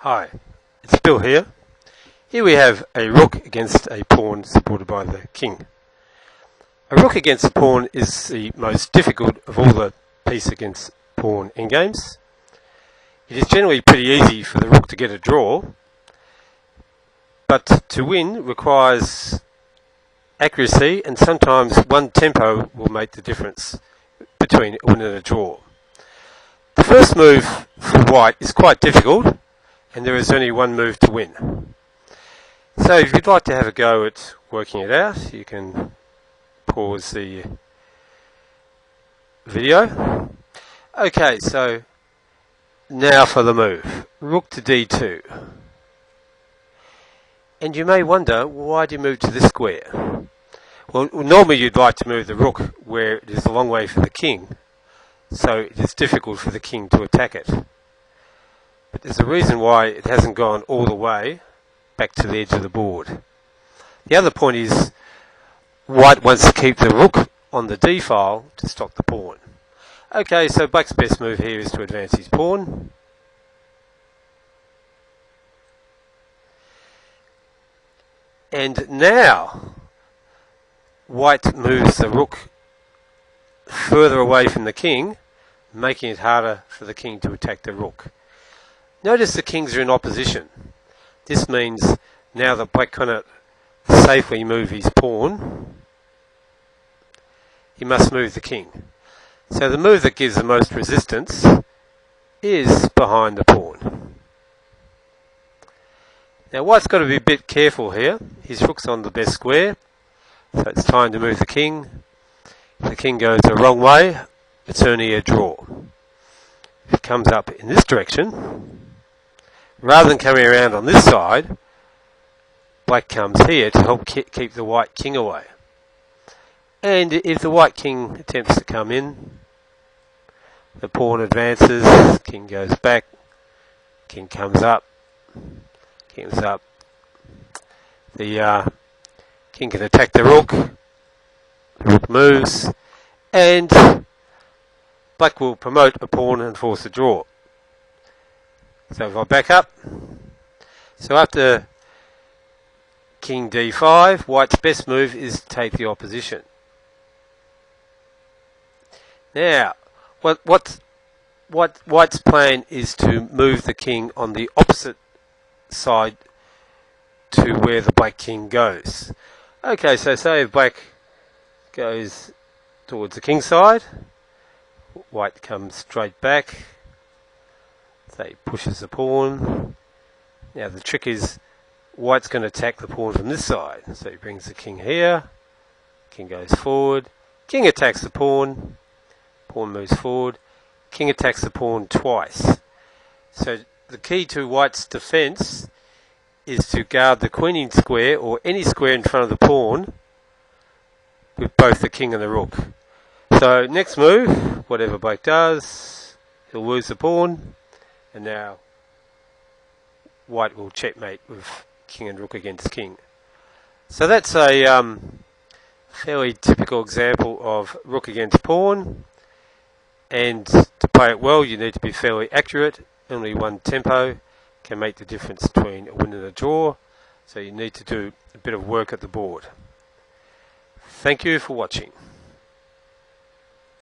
Hi, it's Bill here. Here we have a rook against a pawn supported by the king. A rook against a pawn is the most difficult of all the piece against pawn endgames. It is generally pretty easy for the rook to get a draw, but to win requires accuracy, and sometimes one tempo will make the difference between a win and a draw. The first move for white is quite difficult, and there is only one move to win. So if you'd like to have a go at working it out, you can pause the video. Okay, so now for the move. Rook to d2. And you may wonder, why do you move to this square? Well, normally you'd like to move the rook where it is a long way for the king, so it is difficult for the king to attack it. But there's a reason why it hasn't gone all the way back to the edge of the board. The other point is white wants to keep the rook on the d file to stop the pawn. Okay, so black's best move here is to advance his pawn. And now white moves the rook further away from the king, making it harder for the king to attack the rook. Notice the kings are in opposition. This means now that black cannot safely move his pawn, he must move the king. So the move that gives the most resistance is behind the pawn. Now white's got to be a bit careful here. His rook's on the best square, so it's time to move the king. If the king goes the wrong way, it's only a draw. If it comes up in this direction, rather than coming around on this side, black comes here to help keep the white king away. And if the white king attempts to come in, the pawn advances, king goes back, king comes up, king's up. The king can attack the rook moves, and black will promote a pawn and force a draw. So if I back up, so after king d5, white's best move is to take the opposition. Now, what white's plan is to move the king on the opposite side to where the black king goes. Okay, so say if black goes towards the king side, white comes straight back. So he pushes the pawn. Now the trick is white's going to attack the pawn from this side. So he brings the king here. King goes forward. King attacks the pawn. Pawn moves forward. King attacks the pawn twice. So the key to white's defense is to guard the queening square or any square in front of the pawn with both the king and the rook. So next move, whatever black does, he'll lose the pawn. And now white will checkmate with king and rook against king. So that's a fairly typical example of rook against pawn. And to play it well, you need to be fairly accurate. Only one tempo can make the difference between a win and a draw. So you need to do a bit of work at the board. Thank you for watching.